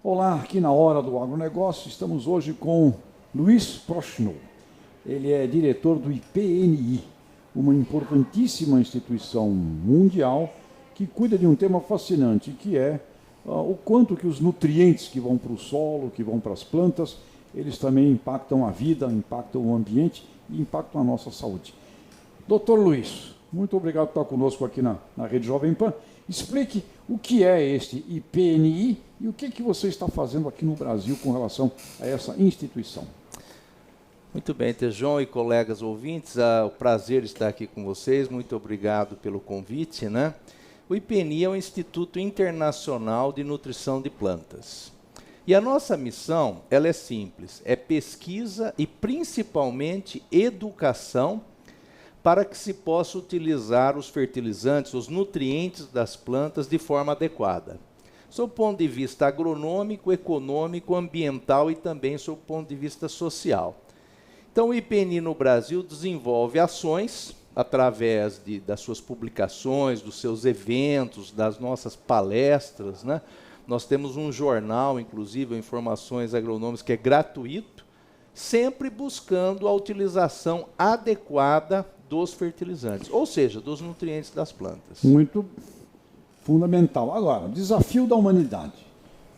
Olá, aqui na Hora do Agronegócio, estamos hoje com Luiz Prochnow. Ele é diretor do IPNI, uma importantíssima instituição mundial que cuida de um tema fascinante, que é o quanto que os nutrientes que vão para o solo, que vão para as plantas, eles também impactam a vida, impactam o ambiente e impactam a nossa saúde. Doutor Luiz, muito obrigado por estar conosco aqui na Rede Jovem Pan. Explique o que é este IPNI e o que você está fazendo aqui no Brasil com relação a essa instituição. Muito bem, Tejon e colegas ouvintes, o prazer estar aqui com vocês, muito obrigado pelo convite, né? O IPNI é o Instituto Internacional de Nutrição de Plantas. E a nossa missão, ela é simples, é pesquisa e principalmente educação para que se possa utilizar os fertilizantes, os nutrientes das plantas de forma adequada. Sob o ponto de vista agronômico, econômico, ambiental e também sob o ponto de vista social. Então o IPNI no Brasil desenvolve ações através das suas publicações, dos seus eventos, das nossas palestras, né? Nós temos um jornal, inclusive, Informações Agronômicas, que é gratuito, sempre buscando a utilização adequada dos fertilizantes, ou seja, dos nutrientes das plantas. Muito fundamental. Agora, desafio da humanidade.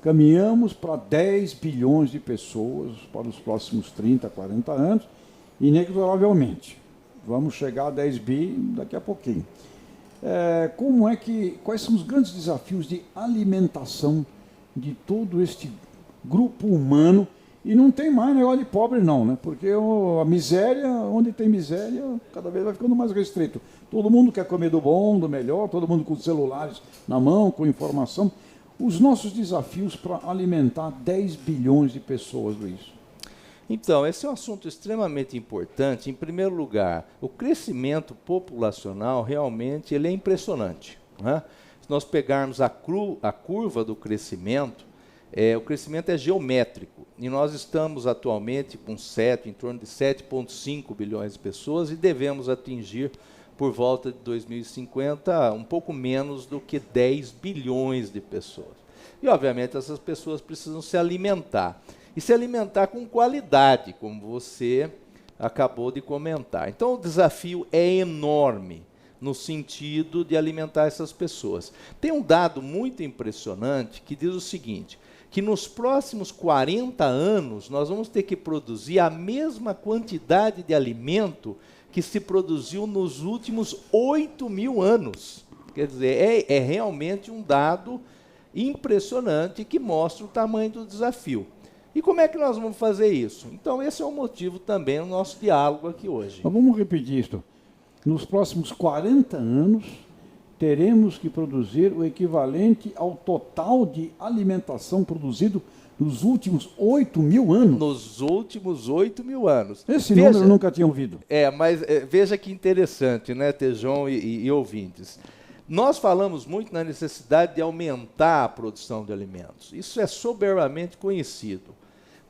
Caminhamos para 10 bilhões de pessoas para os próximos 30, 40 anos, inexoravelmente. Vamos chegar a 10 bi daqui a pouquinho. Quais são os grandes desafios de alimentação de todo este grupo humano? E não tem mais negócio de pobre não, né? Porque a miséria, onde tem miséria, cada vez vai ficando mais restrito. Todo mundo quer comer do bom, do melhor, todo mundo com celulares na mão, com informação. Os nossos desafios para alimentar 10 bilhões de pessoas, Luiz. Então, esse é um assunto extremamente importante. Em primeiro lugar, o crescimento populacional realmente ele é impressionante, né? Se nós pegarmos a curva do crescimento, o crescimento é geométrico e nós estamos atualmente com em torno de 7,5 bilhões de pessoas e devemos atingir por volta de 2050 um pouco menos do que 10 bilhões de pessoas. E obviamente essas pessoas precisam se alimentar e se alimentar com qualidade, como você acabou de comentar. Então o desafio é enorme no sentido de alimentar essas pessoas. Tem um dado muito impressionante que diz o seguinte, que nos próximos 40 anos nós vamos ter que produzir a mesma quantidade de alimento que se produziu nos últimos 8.000 anos. Quer dizer, é realmente um dado impressionante que mostra o tamanho do desafio. E como é que nós vamos fazer isso? Então esse é o motivo também do nosso diálogo aqui hoje. Mas vamos repetir isso. Nos próximos 40 anos, teremos que produzir o equivalente ao total de alimentação produzido nos últimos 8.000 anos. Nos últimos 8.000 anos. Esse número eu nunca tinha ouvido. Mas veja que interessante, né, Tejon e ouvintes. Nós falamos muito na necessidade de aumentar a produção de alimentos. Isso é soberbamente conhecido.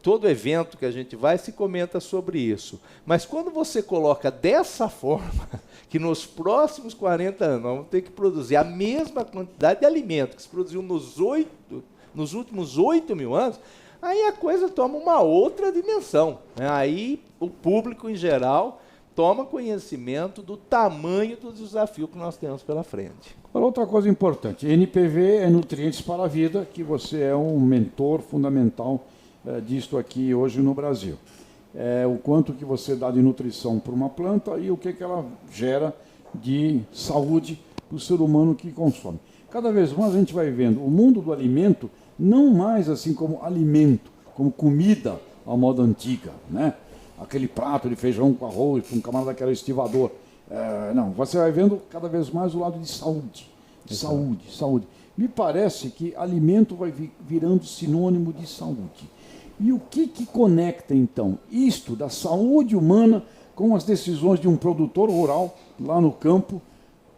Todo evento que a gente vai se comenta sobre isso. Mas quando você coloca dessa forma, que nos próximos 40 anos nós vamos ter que produzir a mesma quantidade de alimento que se produziu nos últimos 8.000 anos, aí a coisa toma uma outra dimensão, né? Aí o público em geral toma conhecimento do tamanho do desafio que nós temos pela frente. Outra coisa importante, NPV é Nutrientes para a Vida, que você é um mentor fundamental disto aqui hoje no Brasil. O quanto que você dá de nutrição para uma planta e o que ela gera de saúde para o ser humano que consome. Cada vez mais a gente vai vendo o mundo do alimento não mais assim como alimento, como comida à moda antiga, né? Aquele prato de feijão com arroz, para um camarada que era estivador. Não, você vai vendo cada vez mais o lado de saúde. Saúde. Me parece que alimento vai virando sinônimo de saúde. E o que conecta, então, isto da saúde humana com as decisões de um produtor rural lá no campo,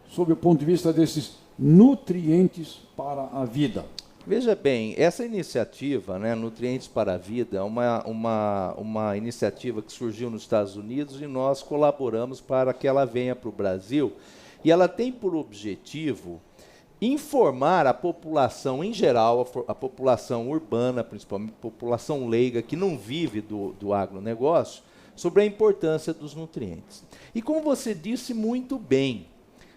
sob o ponto de vista desses nutrientes para a vida? Veja bem, essa iniciativa, né, Nutrientes para a Vida, é uma iniciativa que surgiu nos Estados Unidos e nós colaboramos para que ela venha para o Brasil. E ela tem por objetivo informar a população em geral, a população urbana, principalmente a população leiga, que não vive do agronegócio, sobre a importância dos nutrientes. E como você disse muito bem,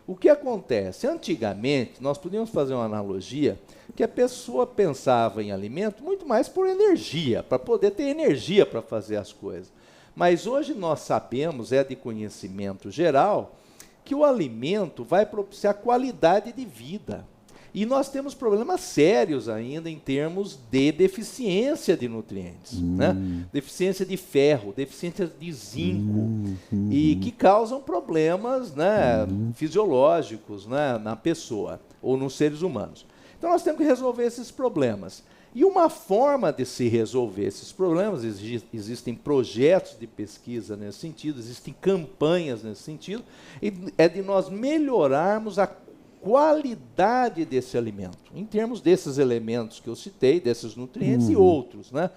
o que acontece? Antigamente, nós podíamos fazer uma analogia que a pessoa pensava em alimento muito mais por energia, para poder ter energia para fazer as coisas. Mas hoje nós sabemos, é de conhecimento geral, que o alimento vai propiciar qualidade de vida. E nós temos problemas sérios ainda em termos de deficiência de nutrientes, né? Deficiência de ferro, deficiência de zinco, e que causam problemas, né, fisiológicos, né, na pessoa ou nos seres humanos. Então nós temos que resolver esses problemas. E uma forma de se resolver esses problemas, existem projetos de pesquisa nesse sentido, existem campanhas nesse sentido, e é de nós melhorarmos a qualidade desse alimento, em termos desses elementos que eu citei, desses nutrientes e outros, né?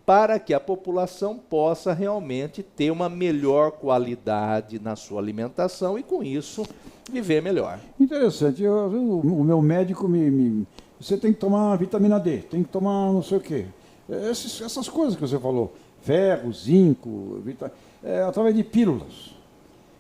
Para que a população possa realmente ter uma melhor qualidade na sua alimentação e, com isso, viver melhor. Interessante. O meu médico você tem que tomar vitamina D, tem que tomar não sei o quê. Essas coisas que você falou, ferro, zinco, através de pílulas.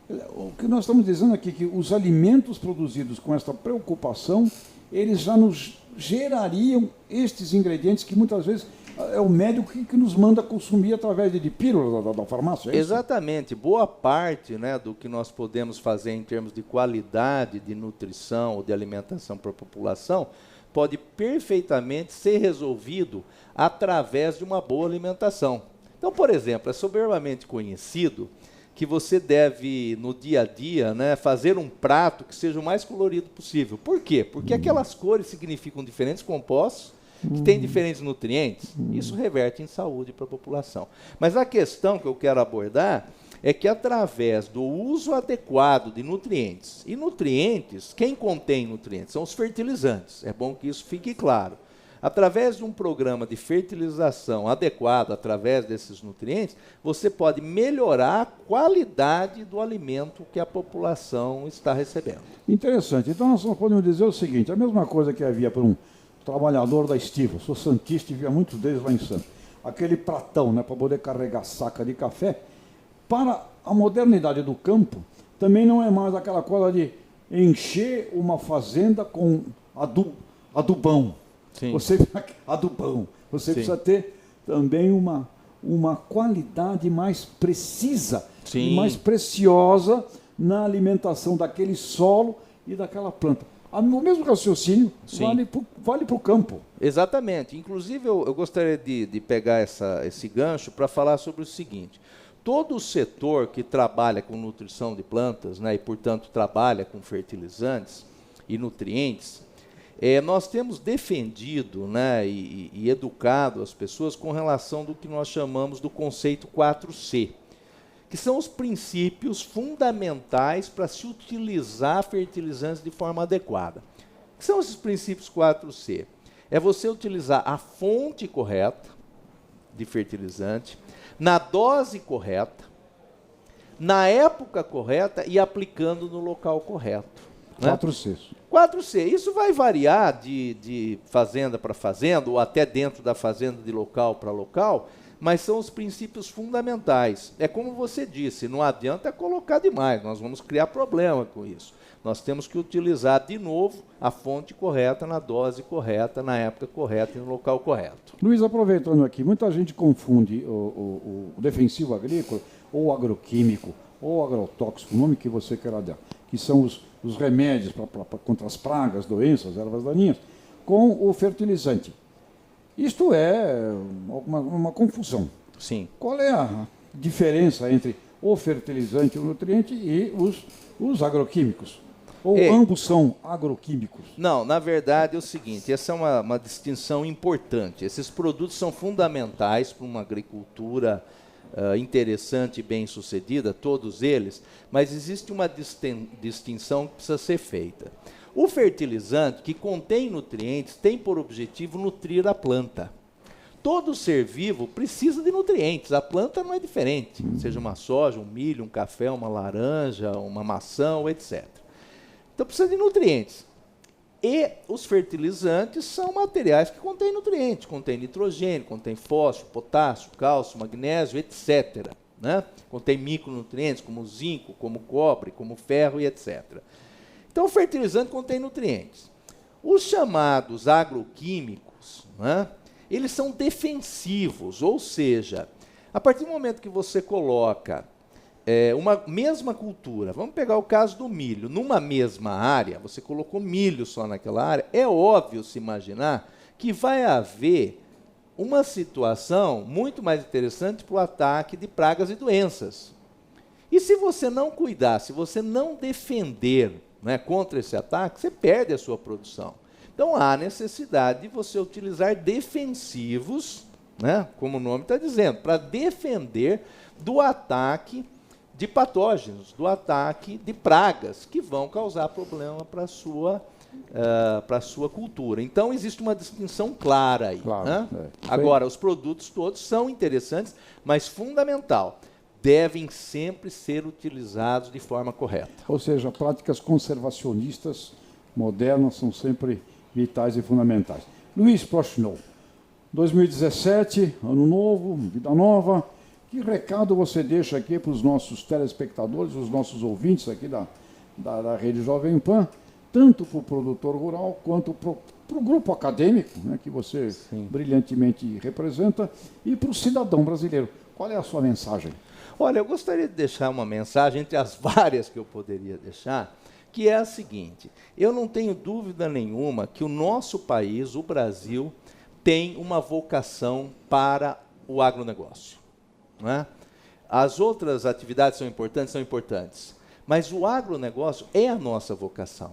O que nós estamos dizendo aqui é que os alimentos produzidos com esta preocupação, eles já nos gerariam estes ingredientes que muitas vezes é o médico que nos manda consumir através de pílulas da farmácia. É exatamente. Boa parte, né, do que nós podemos fazer em termos de qualidade de nutrição ou de alimentação para a população pode perfeitamente ser resolvido através de uma boa alimentação. Então, por exemplo, é soberbamente conhecido que você deve, no dia a dia, né, fazer um prato que seja o mais colorido possível. Por quê? Porque aquelas cores significam diferentes compostos, que têm diferentes nutrientes. Isso reverte em saúde para a população. Mas a questão que eu quero abordar é que, através do uso adequado de nutrientes, e nutrientes, quem contém nutrientes? São os fertilizantes. É bom que isso fique claro. Através de um programa de fertilização adequado, através desses nutrientes, você pode melhorar a qualidade do alimento que a população está recebendo. Interessante. Então nós podemos dizer o seguinte, a mesma coisa que havia para um trabalhador da estiva, sou santista e via muitos deles lá em Santos, aquele pratão, né, para poder carregar saca de café, para a modernidade do campo, também não é mais aquela coisa de encher uma fazenda com adubão. Sim. Adubão. Você Sim. precisa ter também uma qualidade mais precisa Sim. e mais preciosa na alimentação daquele solo e daquela planta. O mesmo raciocínio vale para o campo. Exatamente. Inclusive, eu gostaria de pegar esse gancho para falar sobre o seguinte. Todo o setor que trabalha com nutrição de plantas, né, e, portanto, trabalha com fertilizantes e nutrientes, nós temos defendido, né, e educado as pessoas com relação do que nós chamamos do conceito 4C, que são os princípios fundamentais para se utilizar fertilizantes de forma adequada. O que são esses princípios 4C? É você utilizar a fonte correta de fertilizante, na dose correta, na época correta e aplicando no local correto. 4C. 4C. Isso vai variar de fazenda para fazenda, ou até dentro da fazenda de local para local, mas são os princípios fundamentais. É como você disse, não adianta colocar demais, nós vamos criar problema com isso. Nós temos que utilizar de novo a fonte correta, na dose correta, na época correta e no local correto. Luiz, aproveitando aqui, muita gente confunde o defensivo agrícola, ou agroquímico, ou agrotóxico, o nome que você queira dar, que são os remédios contra as pragas, doenças, ervas daninhas, com o fertilizante. Isto é uma confusão. Sim. Qual é a diferença entre o fertilizante, o nutriente e os agroquímicos? Ou ambos são agroquímicos? Não, na verdade é o seguinte, essa é uma distinção importante. Esses produtos são fundamentais para uma agricultura interessante e bem-sucedida, todos eles, mas existe uma distinção que precisa ser feita. O fertilizante, que contém nutrientes, tem por objetivo nutrir a planta. Todo ser vivo precisa de nutrientes, a planta não é diferente, seja uma soja, um milho, um café, uma laranja, uma maçã, etc. Então precisa de nutrientes. E os fertilizantes são materiais que contêm nutrientes, contém nitrogênio, contém fósforo, potássio, cálcio, magnésio, etc. Né? Contém micronutrientes como zinco, como cobre, como ferro e etc. Então, o fertilizante contém nutrientes. Os chamados agroquímicos, né, eles são defensivos, ou seja, a partir do momento que você coloca uma mesma cultura, vamos pegar o caso do milho, numa mesma área, você colocou milho só naquela área, é óbvio se imaginar que vai haver uma situação muito mais interessante para o ataque de pragas e doenças. E se você não cuidar, se você não defender, né, contra esse ataque, você perde a sua produção. Então há necessidade de você utilizar defensivos, né, como o nome está dizendo, para defender do ataque de patógenos, do ataque de pragas que vão causar problema para a sua cultura. Então, existe uma distinção clara aí. Claro, né? Agora, os produtos todos são interessantes, mas fundamental, devem sempre ser utilizados de forma correta. Ou seja, práticas conservacionistas modernas são sempre vitais e fundamentais. Luiz Prochnow, 2017, ano novo, vida nova. Que recado você deixa aqui para os nossos telespectadores, os nossos ouvintes aqui da Rede Jovem Pan, tanto para o produtor rural quanto para o grupo acadêmico, né, que você brilhantemente representa, e para o cidadão brasileiro? Qual é a sua mensagem? Olha, eu gostaria de deixar uma mensagem, entre as várias que eu poderia deixar, que é a seguinte: eu não tenho dúvida nenhuma que o nosso país, o Brasil, tem uma vocação para o agronegócio. Não é? As outras atividades são importantes, mas o agronegócio é a nossa vocação.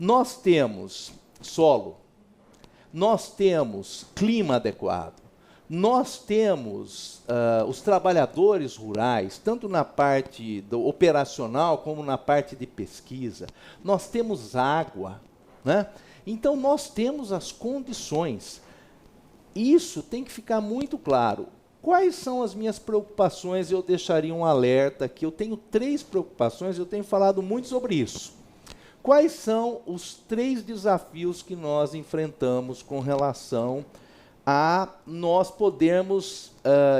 Nós temos solo, nós temos clima adequado, nós temos os trabalhadores rurais, tanto na parte operacional como na parte de pesquisa, nós temos água, né? Então nós temos as condições. Isso tem que ficar muito claro. Quais são as minhas preocupações? Eu deixaria um alerta aqui. Eu tenho 3 preocupações, eu tenho falado muito sobre isso. Quais são os 3 desafios que nós enfrentamos com relação a nós podermos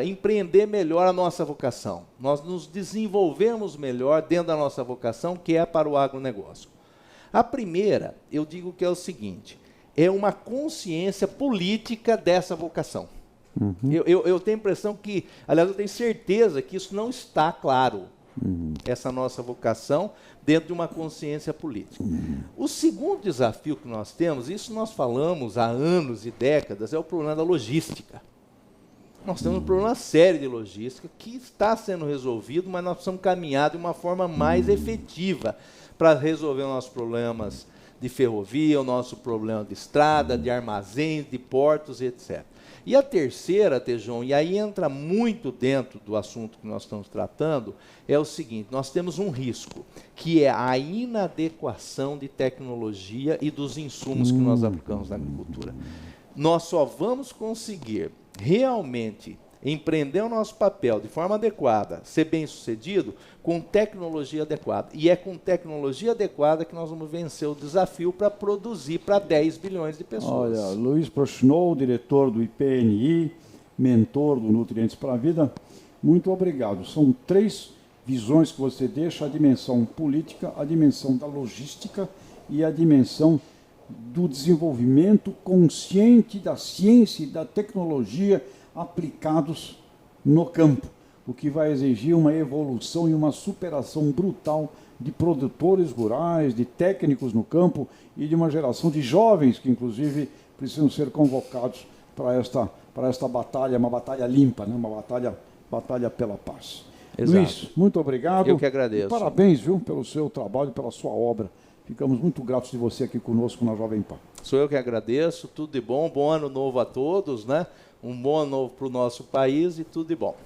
empreender melhor a nossa vocação? Nós nos desenvolvermos melhor dentro da nossa vocação, que é para o agronegócio. A primeira, eu digo que é o seguinte, é uma consciência política dessa vocação. Uhum. Eu tenho a impressão que, aliás, eu tenho certeza que isso não está claro, essa nossa vocação, dentro de uma consciência política. O segundo desafio que nós temos, isso nós falamos há anos e décadas, é o problema da logística. Nós temos um problema sério de logística que está sendo resolvido, mas nós precisamos caminhar de uma forma mais efetiva para resolver os nossos problemas de ferrovia, o nosso problema de estrada, de armazéns, de portos, etc. E a terceira, Tejon, e aí entra muito dentro do assunto que nós estamos tratando, é o seguinte: nós temos um risco, que é a inadequação de tecnologia e dos insumos que nós aplicamos na agricultura. Nós só vamos conseguir realmente empreender o nosso papel de forma adequada, ser bem-sucedido, com tecnologia adequada. E é com tecnologia adequada que nós vamos vencer o desafio para produzir para 10 bilhões de pessoas. Olha, Luiz Prochnow, diretor do IPNI, mentor do Nutrientes para a Vida, muito obrigado. São 3 visões que você deixa: a dimensão política, a dimensão da logística e a dimensão do desenvolvimento consciente da ciência e da tecnologia aplicados no campo, o que vai exigir uma evolução e uma superação brutal de produtores rurais, de técnicos no campo e de uma geração de jovens que, inclusive, precisam ser convocados para esta batalha, uma batalha limpa, né? Uma batalha pela paz. Exato. Luiz, muito obrigado. Eu que agradeço. E parabéns, viu, pelo seu trabalho, pela sua obra. Ficamos muito gratos de você aqui conosco na Jovem Pan. Sou eu que agradeço, tudo de bom, bom ano novo a todos, né? Um bom ano novo para o nosso país e tudo de bom.